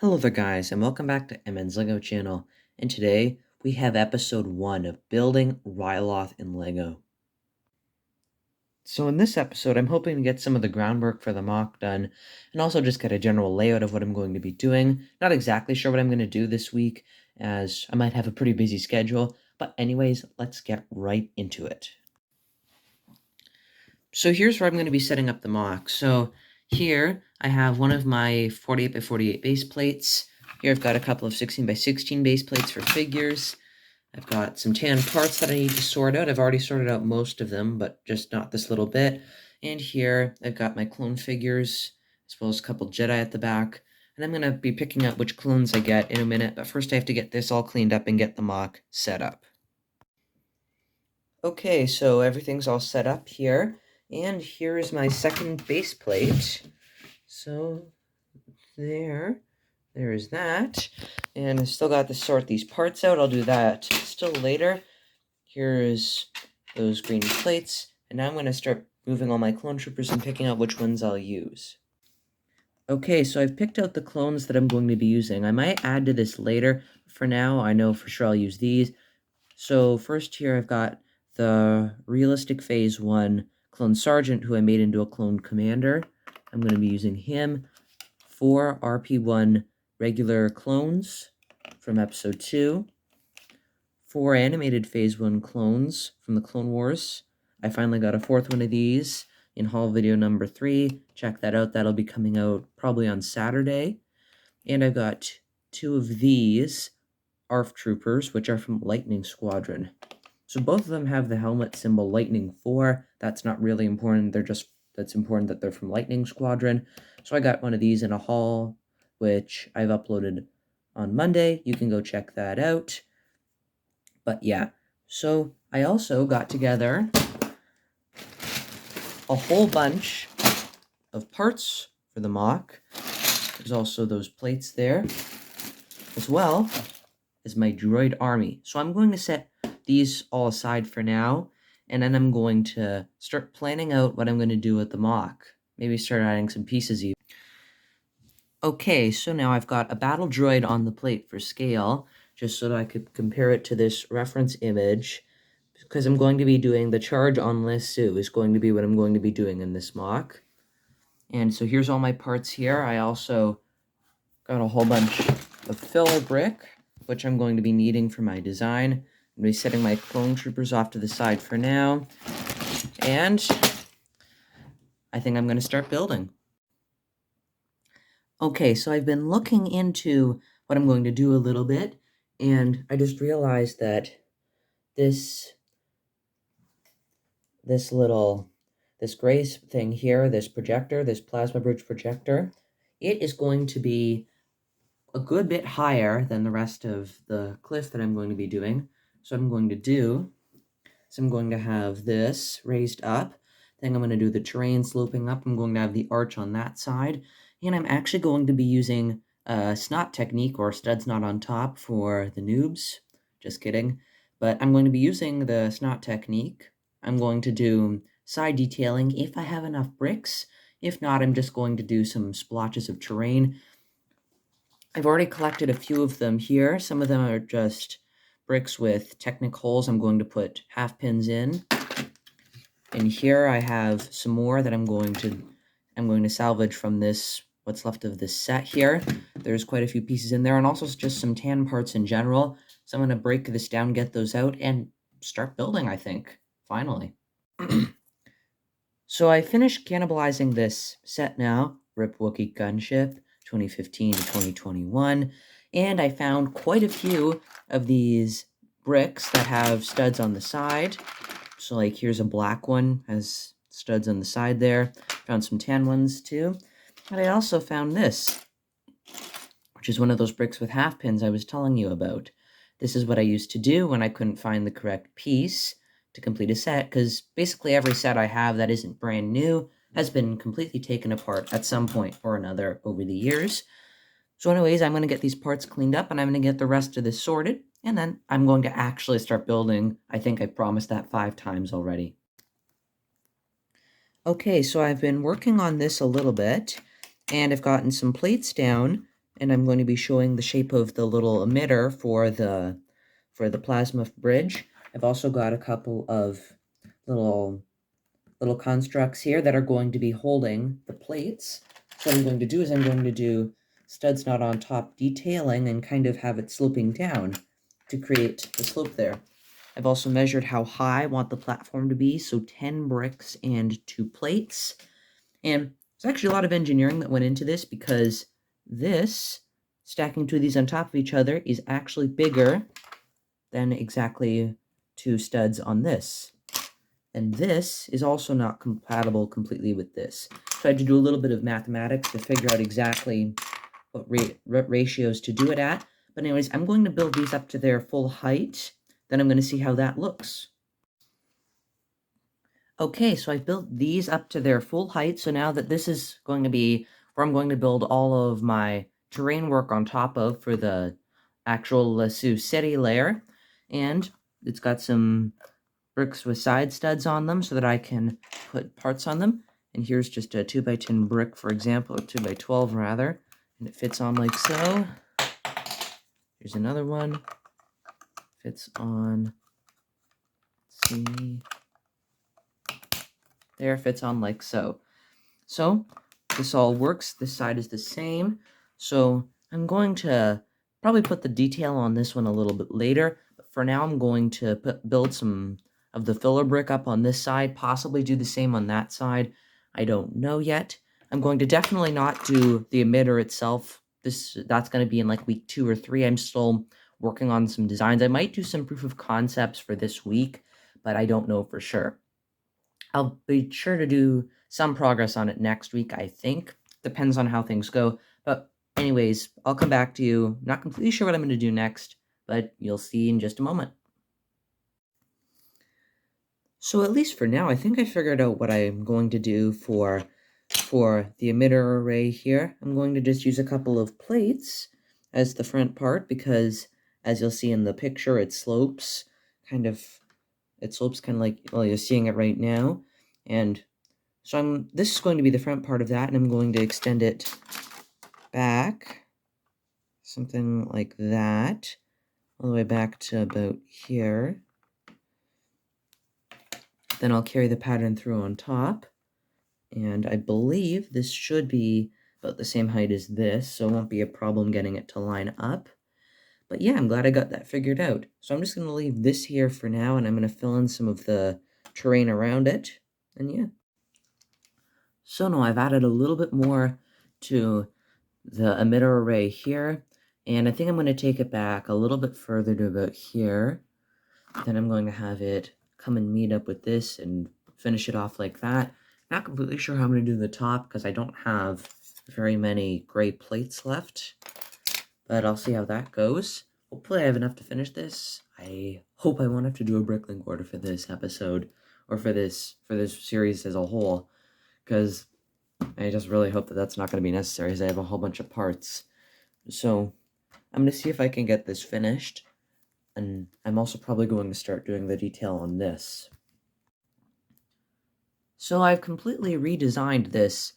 Hello there guys, and welcome back to MN's LEGO channel, and today we have episode 1 of Building Ryloth in LEGO. So in this episode, I'm hoping to get some of the groundwork for the MOC done, and also just get a general layout of what I'm going to be doing. Not exactly sure what I'm going to do this week, as I might have a pretty busy schedule, but anyways, let's get right into it. So here's where I'm going to be setting up the MOC. So here I have one of my 48 by 48 base plates. Here I've got a couple of 16 by 16 base plates for figures. I've got some tan parts that I need to sort out. I've already sorted out most of them, but just not this little bit. And here I've got my clone figures, as well as a couple Jedi at the back. And I'm going to be picking out which clones I get in a minute, but first I have to get this all cleaned up and get the MOC set up. Okay, so everything's all set up here. And here is my second base plate. So there is that. And I still got to sort these parts out. I'll do that still later. Here's those green plates. And now I'm going to start moving all my clone troopers and picking out which ones I'll use. Okay, so I've picked out the clones that I'm going to be using. I might add to this later. For now, I know for sure I'll use these. So first here I've got the Realistic Phase 1 Clone Sergeant, who I made into a Clone Commander. I'm going to be using him. 4 RP1 regular clones from Episode 2. 4 animated Phase 1 clones from the Clone Wars. I finally got a 4th one of these in haul video number 3. Check that out. That'll be coming out probably on Saturday. And I've got 2 of these ARF Troopers, which are from Lightning Squadron. So both of them have the helmet symbol Lightning 4. That's not really important. That's important that they're from Lightning Squadron. So I got one of these in a haul, which I've uploaded on Monday. You can go check that out. But yeah, so I also got together a whole bunch of parts for the MOC. There's also those plates there, as well as my droid army. So I'm going to set these all aside for now, and then I'm going to start planning out what I'm going to do with the MOC. Maybe start adding some pieces even. Okay, so now I've got a battle droid on the plate for scale, just so that I could compare it to this reference image, because I'm going to be doing the charge on Lissu is going to be what I'm going to be doing in this MOC. And so here's all my parts here. I also got a whole bunch of filler brick, which I'm going to be needing for my design. I'm going to be setting my clone troopers off to the side for now. And I think I'm going to start building. Okay, so I've been looking into what I'm going to do a little bit, and I just realized that this gray thing here, this projector, this plasma bridge projector, it is going to be a good bit higher than the rest of the cliff that I'm going to be doing. So I'm going to have this raised up. Then I'm going to do the terrain sloping up. I'm going to have the arch on that side. And I'm actually going to be using a snot technique, or studs not on top, for the noobs. Just kidding. But I'm going to be using the snot technique. I'm going to do side detailing if I have enough bricks. If not, I'm just going to do some splotches of terrain. I've already collected a few of them here. Some of them are just bricks with Technic holes I'm going to put half pins in. And here I have some more that I'm going to salvage from this, what's left of this set here. There's quite a few pieces in there, and also just some tan parts in general. So I'm going to break this down, get those out, and start building, I think, finally. So I finished cannibalizing this set now, Rip Wookiee Gunship, 2015 to 2021, and I found quite a few of these bricks that have studs on the side. So like here's a black one, has studs on the side there. Found some tan ones too. And I also found this, which is one of those bricks with half pins I was telling you about. This is what I used to do when I couldn't find the correct piece to complete a set, because basically every set I have that isn't brand new has been completely taken apart at some point or another over the years. So anyways, I'm going to get these parts cleaned up, and I'm going to get the rest of this sorted, and then I'm going to actually start building. I think I promised that 5 times already. Okay, so I've been working on this a little bit, and I've gotten some plates down, and I'm going to be showing the shape of the little emitter for the plasma bridge. I've also got a couple of little constructs here that are going to be holding the plates. So what I'm going to do is I'm going to do studs not on top detailing and kind of have it sloping down to create the slope there. I've also measured how high I want the platform to be, so 10 bricks and 2 plates. And there's actually a lot of engineering that went into this because this, stacking 2 of these on top of each other, is actually bigger than exactly 2 studs on this. And this is also not compatible completely with this. So I had to do a little bit of mathematics to figure out exactly what ratios to do it at. But anyways, I'm going to build these up to their full height. Then I'm going to see how that looks. Okay, so I've built these up to their full height. So now that this is going to be where I'm going to build all of my terrain work on top of for the actual Lasso City layer. And it's got some bricks with side studs on them so that I can put parts on them. And here's just a 2x10 brick, for example, or 2x12 rather, and it fits on like so. Here's another one. Fits on, let's see, there, fits on like so. So this all works. This side is the same. So I'm going to probably put the detail on this one a little bit later. But for now, I'm going to build some of the filler brick up on this side, possibly do the same on that side. I don't know yet. I'm going to definitely not do the emitter itself. That's going to be in like week 2 or 3. I'm still working on some designs. I might do some proof of concepts for this week, but I don't know for sure. I'll be sure to do some progress on it next week, I think. Depends on how things go. But anyways, I'll come back to you. Not completely sure what I'm going to do next, but you'll see in just a moment. So at least for now, I think I figured out what I'm going to do for the emitter array here. I'm going to just use a couple of plates as the front part because, as you'll see in the picture, it slopes kind of like, well, you're seeing it right now. And so this is going to be the front part of that, and I'm going to extend it back, something like that, all the way back to about here. Then I'll carry the pattern through on top, and I believe this should be about the same height as this, so it won't be a problem getting it to line up. But yeah, I'm glad I got that figured out. So I'm just going to leave this here for now, and I'm going to fill in some of the terrain around it, and yeah. So now I've added a little bit more to the emitter array here, and I think I'm going to take it back a little bit further to about here. Then I'm going to have it come and meet up with this and finish it off like that. Not completely sure how I'm going to do the top because I don't have very many gray plates left, but I'll see how that goes. Hopefully I have enough to finish this. I hope I won't have to do a bricklink order for this episode, or for this series as a whole, because I just really hope that that's not going to be necessary, as I have a whole bunch of parts. So I'm going to see if I can get this finished, and I'm also probably going to start doing the detail on this. So I've completely redesigned this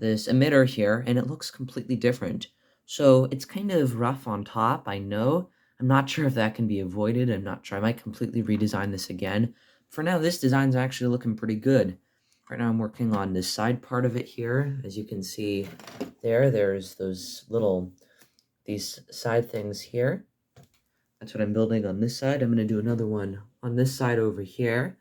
emitter here, and it looks completely different. So it's kind of rough on top, I know. I'm not sure if that can be avoided. I'm not sure. I might completely redesign this again. For now, this design's actually looking pretty good. Right now I'm working on this side part of it here. As you can see there's these side things here. That's what I'm building on this side. I'm going to do another one on this side over here.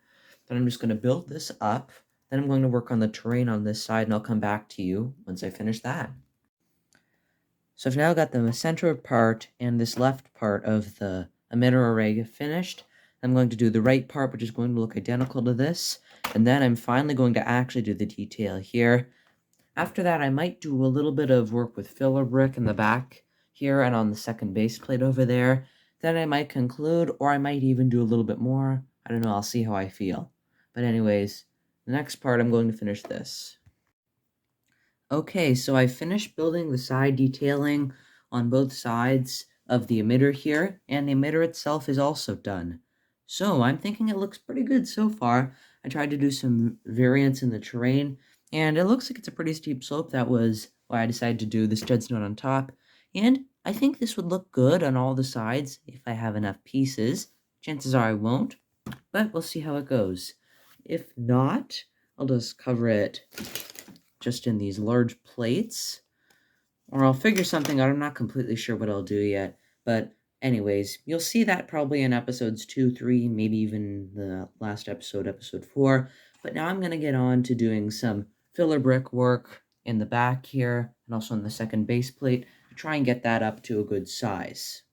Then I'm just going to build this up. Then I'm going to work on the terrain on this side, and I'll come back to you once I finish that. So I've now got the center part and this left part of the emitter array finished. I'm going to do the right part, which is going to look identical to this. And then I'm finally going to actually do the detail here. After that, I might do a little bit of work with filler brick in the back here and on the second base plate over there. Then I might conclude, or I might even do a little bit more. I don't know, I'll see how I feel. But anyways, the next part, I'm going to finish this. Okay, so I finished building the side detailing on both sides of the emitter here, and the emitter itself is also done. So I'm thinking it looks pretty good so far. I tried to do some variance in the terrain, and it looks like it's a pretty steep slope. That was why I decided to do the studs note on top. And I think this would look good on all the sides if I have enough pieces. Chances are I won't, but we'll see how it goes. If not, I'll just cover it just in these large plates, or I'll figure something out. I'm not completely sure what I'll do yet, but anyways, you'll see that probably in episodes 2, 3, maybe even the last episode, episode 4. But now I'm going to get on to doing some filler brick work in the back here and also on the second base plate to try and get that up to a good size.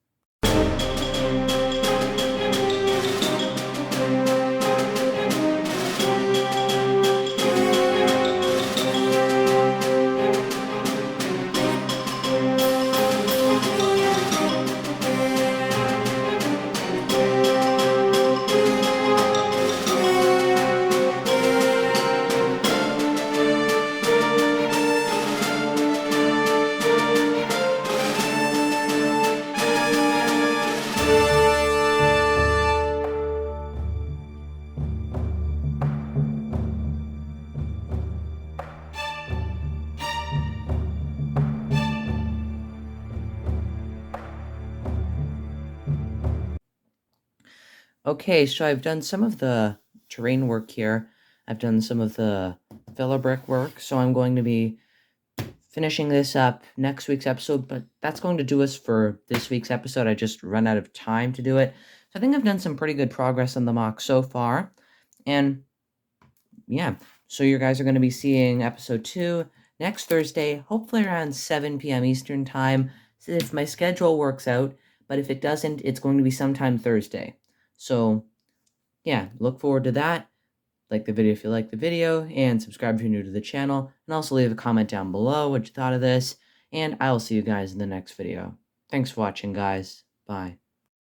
Okay, so I've done some of the terrain work here. I've done some of the filler brick work, so I'm going to be finishing this up next week's episode, but that's going to do us for this week's episode. I just run out of time to do it. So I think I've done some pretty good progress on the MOC so far. And yeah, so you guys are going to be seeing episode 2 next Thursday, hopefully around 7 p.m. Eastern time, if my schedule works out. But if it doesn't, it's going to be sometime Thursday. So yeah, look forward to that. Like the video if you like the video, and subscribe if you're new to the channel, and also leave a comment down below what you thought of this, and I'll see you guys in the next video. Thanks for watching, guys. Bye.